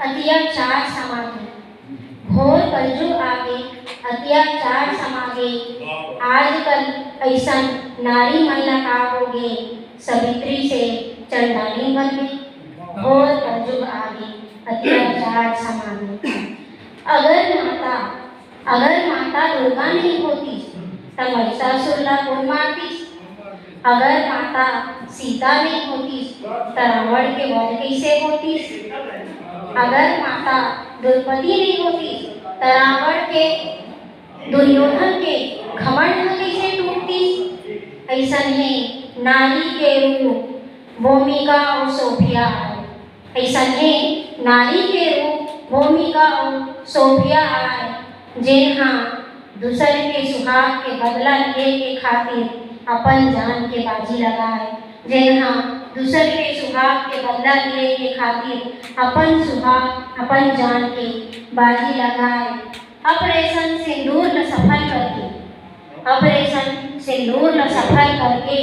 अत्याचार समागे, घोर कलयुग आगे अत्याचार समागे। आजकल ऐसा नारी महिला का होगे, सवित्री से चंडाली बन गई। घोर कलयुग आगे अत्याचार समागे। अगर माता दुर्गा नहीं होती तब महिषासुर को मारती। अगर माता सीता नहीं होती तो रावण के वध कैसे होती। अगर माता द्रौपदी नहीं होती तो रावण के दुर्योधन के घमंड कैसे टूटती। ऐसा ही नारी के रूप भूमिका और सोफिया है। ऐसा ही नारी के रूप भूमिका और सोफिया है, जिन्हा दूसरे के सुहाग के बदला लिए के खातिर अपन जान के बाजी लगाए। जिन्हा दूसरे के सुहाग के बदला लिए के खातिर अपन सुहाग अपन जान के बाजी लगाए। ऑपरेशन सिंदूर न सफल करके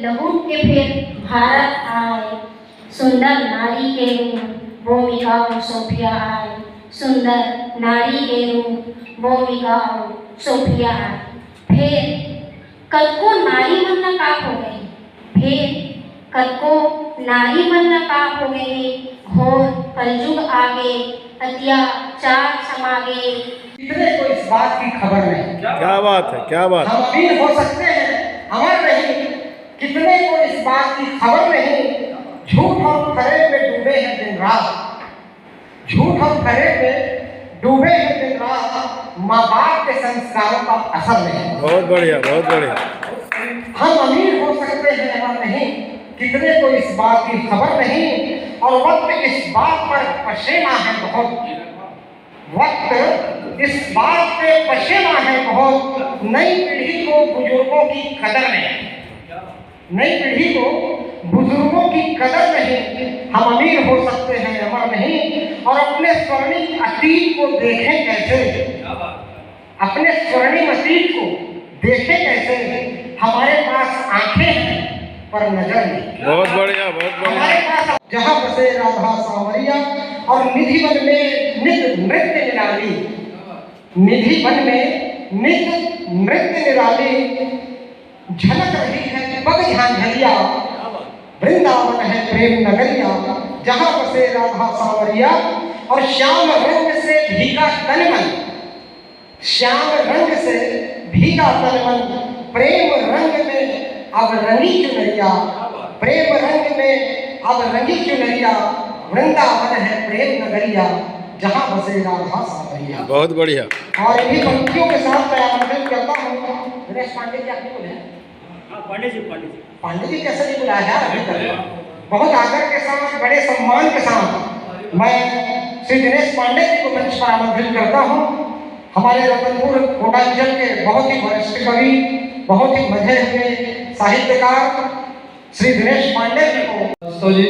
लहू के फिर भारत आए। सुंदर नारी के रूप भूमिका और सोफिया आए। सुंदर नारी के रूप भूमिका और सोफिया आए। फिर कल को नारी मन का हो गई। फिर कल को नारी मन का हो गई। घोर कलयुग आगे अत्याचार समागे। कितने को इस बात की खबर नहीं। क्या बात है, क्या बात। हम अमीर हो सकते हैं, अमर नहीं। कितने को इस बात की खबर नहीं। झूठ और फरेब में डूबे हैं दिन रात। झूठ और फरेब में डूबे हैं दिन रात। माँ बाप के संस्कारों का असर नहीं। बहुत बढ़िया, बहुत बढ़िया। हम अमीर हो सकते हैं, अमर नहीं। कितने को इस बात की खबर नहीं। और वक्त इस बात पर पसेना है बहुत। वक्त इस बात पे पसेना है बहुत। नई पीढ़ी को बुजुर्गों की कदर नहीं। नई पीढ़ी को बुजुर्गों की कदर नहीं। हम अमीर हो सकते हैं, अमर नहीं। और अपने स्वर्णिम अतीत को देखें कैसे। अपने स्वर्णिम अतीत को देखें कैसे। हमारे पास आंखें हैं पर नजर नहीं। बहुत बढ़िया, बहुत बढ़िया। हमारे पास जहाँ बसे राधा सांवरिया और निधि वन में नित नृत्य निराली। निधि वन में नित नृत्य निराली। झलक रही है पग झांझरिया। वृंदावन है प्रेम नगरिया। जहाँ बसे राधा सांवरिया और श्याम रंग से भीगा तन मन। श्याम रंग से भीगा तन मन। प्रेम रंग में अब रंगी चुनरिया। प्रेम रंग में अब रंगी चुनरिया। वृंदावन है प्रेम नगरिया। जहाँ बसे राधा सांवरिया। बहुत बढ़िया। और इन्हीं पंक्तियों के साथ मैं आमंत्रित करता हूँ दिनेश पांडे जी। आपने बोले पांडे जी कैसे नहीं बुलाया यार अभी तक। बहुत आदर के साथ, बड़े सम्मान के साथ मैं श्री दिनेश पांडे जी को मंच पर आमंत्रित करता हूँ। हमारे रतनपुर कोटांचल के बहुत ही वरिष्ठ कवि, बहुत ही मजे हुए साहित्यकार श्री दिनेश पांडे जी को। दोस्तों जी,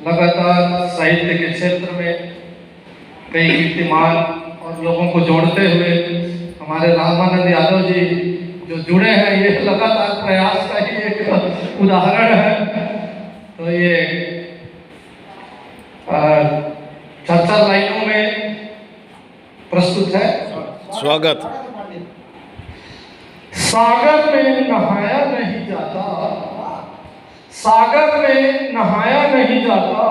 लगातार साहित्य के क्षेत्र में कई कीर्तिमान और लोगों को जोड़ते हुए हमारे रामानंद यादव जी जो जुड़े हैं, ये लगातार प्रयास का ही एक उदाहरण है। तो ये 4 लाइनों में प्रस्तुत है। स्वागत। सागर में नहाया नहीं जाता। सागर में नहाया नहीं जाता।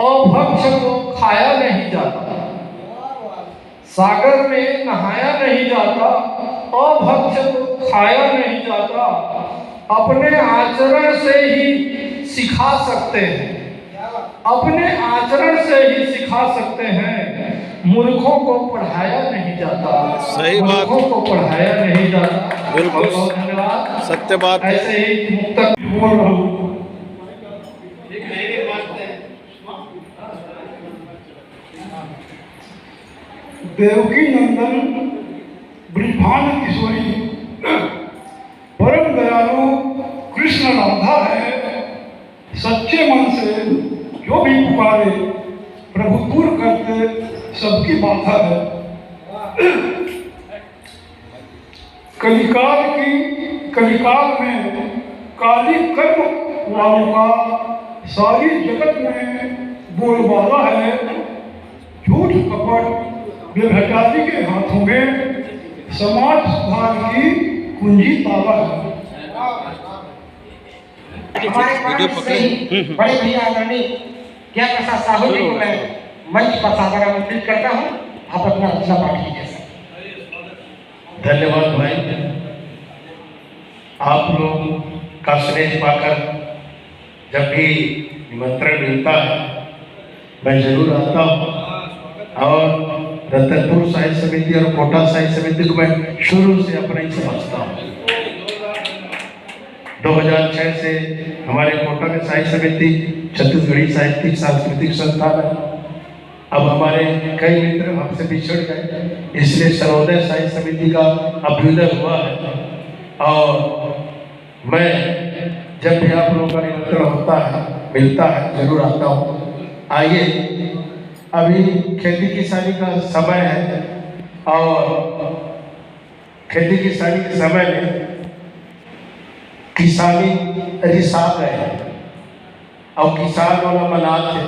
अभक्ष को खाया नहीं जाता। सागर में नहाया नहीं जाता। अभक्ष को खाया नहीं जाता। अपने आचरण से ही सिखा सकते हैं। अपने आचरण से ही सिखा सकते हैं। मूर्खों को पढ़ाया नहीं जाता। सही बात। मूर्खों को पढ़ाया नहीं जाता। बिल्कुल बहुत धन्यवाद। सत्य बात है। ऐसे ही मुक्त बोल रहा हूँ। देवकी नंदन ब्रह्मांड किशोरी परम दयालु कृष्ण राधा है। सच्चे मन से जो भी पुकारे प्रभु दूर करते सबकी बाधा है। कलिकाल में काली कर्म वालों का सारी जगत में बोलबाला है। कपट बेभटारी के हाथों में समाज सुधार की कुंजी ताला है। हमारे पास से बड़े भैया आदरणीय क्या प्रसाद साहू जी को मैं मंच पर सादर आमंत्रित करता हूँ। आप अपना रचना पाठ कीजिए सर। धन्यवाद भाई, आप लोग का स्नेह पाकर जब भी निमंत्रण मिलता है मैं जरूर आता हूँ। और रतनपुर साहित्य समिति और कोटा साहित्य समिति को मैं शुरू से अपना ही समझता हूँ। 2006 से हमारे कोटा में साहित्य समिति छत्तीसगढ़ी साहित्यिक सांस्कृतिक संस्थान है। अब हमारे कई मित्र हमसे बिछड़ गए, इसलिए सर्वोदय साहित्य समिति का अभ्युदय हुआ है। और मैं जब भी आप लोगों का निमंत्रण होता है मिलता है जरूर आता हूँ। आइए, अभी खेती किसानी का समय है और खेती किसानी के समय में किसानी रिसा गए और किसान वाला मना थे,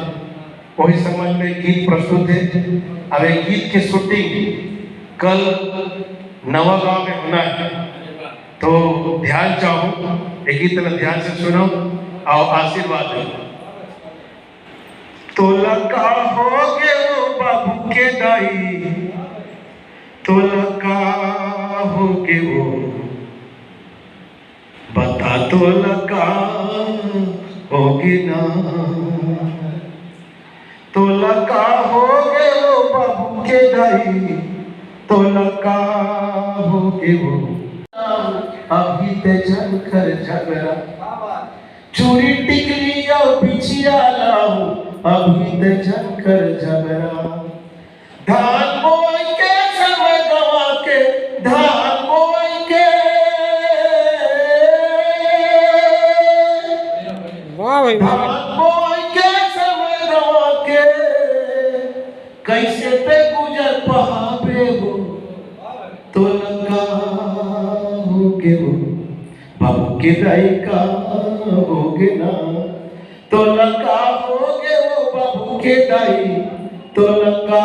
वही समझ में गीत प्रस्तुत है। अब एक गीत की शूटिंग कल नवागांव में होना है, तो ध्यान चाहूँ एक गीत में ध्यान से सुनो और आशीर्वाद दो। तो लगा हो गे वो बाबू के दाई, तो लगा हो गे वो बता, तो लगा होगी ना, तो लगा हो गे वो बाबू के दाई, तो लगा हो गे वो अभी ते झंकर झगड़ा चूड़ी टिकली और बिछिया लाओ, अभी ते झंकर झगड़ा धान बोई के समय गवा के, धान बोई के धान बोई के समय गवा के, कैसे पे गुजर पहावे हो, तो लगा हो के हो बाबू के दाई का होगे ना, तो लगा होगे वो बाबू के दाई, तो लगा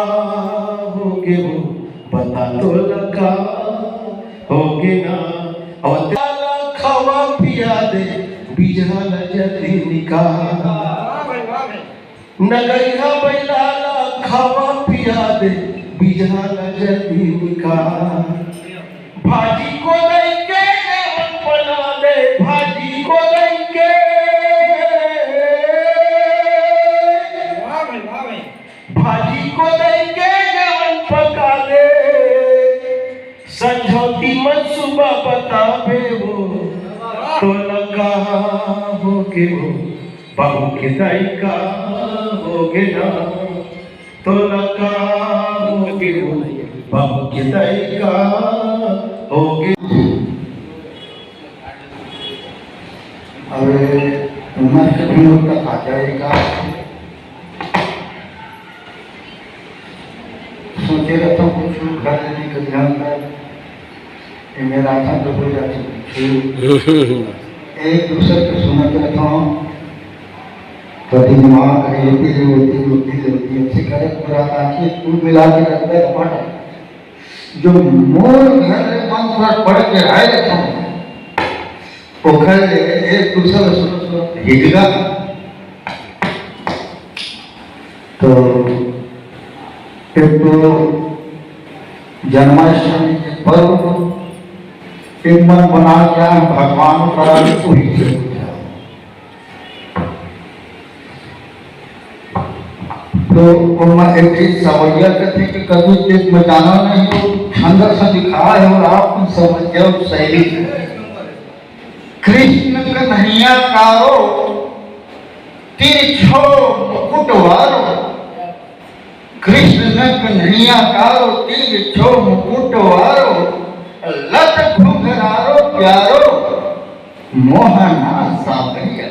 होगे वो बता, तो लगा होगे ना। और खावा पिया दे बिजल जल्दी निकाल, नगरिया बैलाला खावा पिया दे बिजल जल्दी निकाल, भाजी को लेके बना दे, भाजी को लेके भाजी को लेके जवन पका दे, संझौती मनसूबा बतावे वो, तो लगा हो के वो बाबू के दाई का होगे ना, तो लगा हो के वो बाबू के दाई का होगे। और उम्र के भी उनका खाता का सोचे रहता हूँ कुछ घर लेने का ध्यान कर, मेरा था तो हो जाती एक दूसरे को सुनते रहता हूँ, कभी दिमाग होती अच्छी करे पूरा ताकि कुल मिला के रखता है पढ़ जो मोर घर मन पर पढ़ के आए रहता हूँ पोखर एक दूसरे सुनो हिजगा। तो एक तो जन्माष्टमी के पर्व एक मन बना क्या भगवान का कोई तो एक चीज सवैया कहते कि कभी एक में जाना नहीं तो अंदर से दिखा है और आप समझ जाओ शैली कृष्ण कन्हैया कारो तिरछो मुकुटवारो, कृष्ण कन्हैया कारो तिरछो मुकुटवारो, लट घुघरारो प्यारो मोहना सावरिया,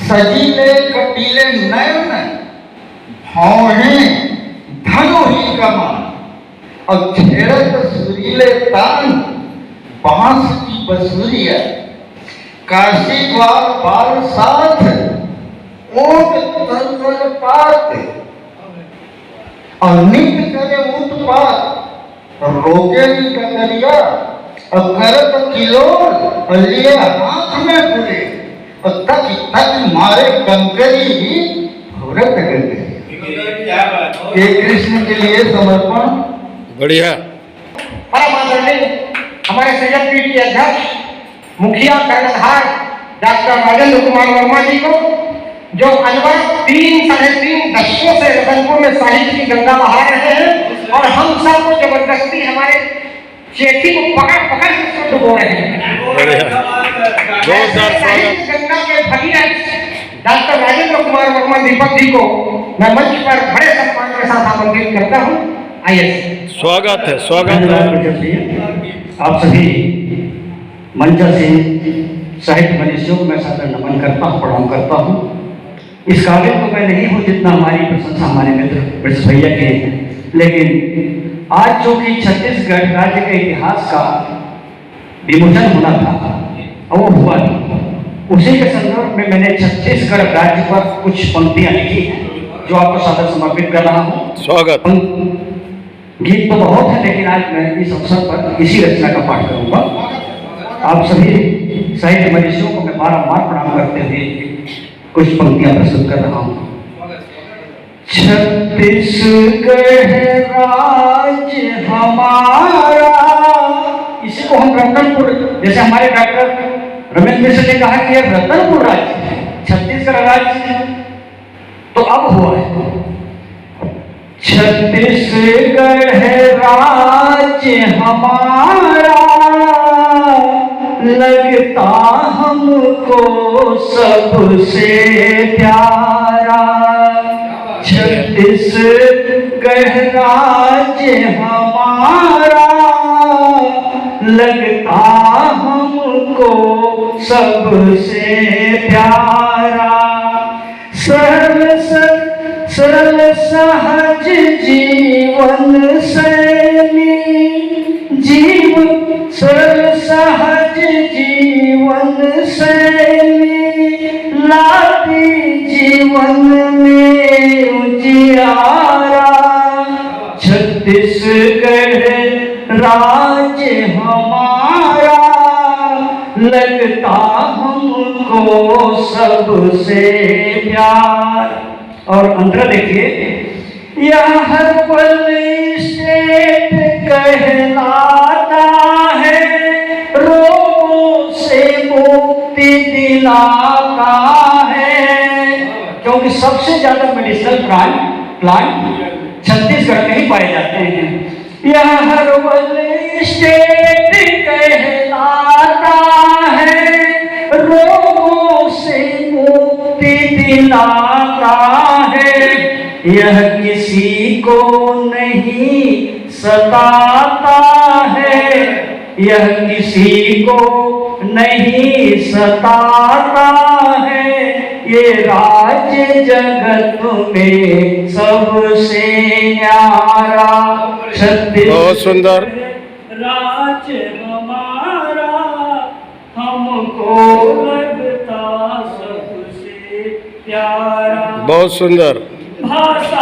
सजीले कटीले नयन भौहे धनु ही कमान, और छेड़त सुरीले तान बांस की बसुरिया, काशी द्वार बाल साथ ऊंट तंवर पात, और नित्य करे उत्पात और रोके भी कतरिया और करत किलोल और लिए हाथ में पूरे और तक तक मारे कंकरी भी भोरे पकड़ते ये कृष्ण के लिए समर्पण। बढ़िया। परम आदरणीय हमारे संयम पीठ के अध्यक्ष मुखिया कर्णधार डॉक्टर राजेंद्र कुमार वर्मा जी को, जो अनवरत 3-3.5 दशकों से रतनपुर में साहित्य की गंगा बहा रहे हैं और हम सबको जबरदस्ती हमारे चेठी को पकड़ पकड़ के शुद्ध हो रहे हैं। बढ़िया। जोरदार स्वागत। साहित्य गंगा के भगीरथ डॉक्टर राजेंद्र कुमार वर्मा दीपक जी को मैं मंच पर बड़े सम्मान के साथ आमंत्रित करता हूँ। आइए। स्वागत है, स्वागत है। आप सभी मंच से साहित्य मनीषियों को मैं सादर नमन करता हूँ, प्रणाम करता हूँ। इस काबिल तो मैं नहीं हूँ जितना हमारी प्रशंसा हमारे मित्र ब्रज भैया के हैं, लेकिन आज जो कि छत्तीसगढ़ राज्य के इतिहास का विमोचन होना था और वो हुआ नहीं, उसी के संदर्भ में मैंने छत्तीसगढ़ राज्य पर कुछ पंक्तियां लिखी हैं जो आपको सादर समर्पित कर रहा हूँ। स्वागत। गीत तो बहुत है, लेकिन आज मैं इस अवसर पर इसी रचना का पाठ करूंगा। आप सभी साहित्य मनीषियों को मैं बारंबार प्रणाम करते हुए कुछ पंक्तियां प्रस्तुत कर रहा हूं। छत्तीसगढ़ राज्य हमारा, इसी को हम रतनपुर, जैसे हमारे डॉक्टर रमेश मिश्र ने कहा कि यह रतनपुर राज्य है, छत्तीसगढ़ राज्य तो अब हुआ है। छत्तीसगढ़ राज्य हमारा लगता हमको सबसे प्यारा। छत्तीसगढ़ राज्य हमारा लगता हमको सबसे प्यारा। सरल सहज जीवन शैली, सरल सहज जीवन शैली लाती जीवन में उजियारा। छत्तीसगढ़ राज्य हमारा लगता हमको सबसे प्यार। और अंतर देखिए, यह हर पल स्टेट कहलाता है, रोगों से मुक्ति दिलाता है, क्योंकि सबसे ज्यादा मेडिसिनल प्लांट छत्तीसगढ़ में ही पाए जाते हैं। यह हर पल स्टेट कहलाता है, रोगों से मुक्ति दिलाता है, यह किसी को नहीं सताता है, यह किसी को नहीं सताता है, ये राज्य जगत में सबसे न्यारा। बहुत सुंदर। राज्य हमारा हमको लगता सबसे प्यारा। बहुत सुंदर। भाषा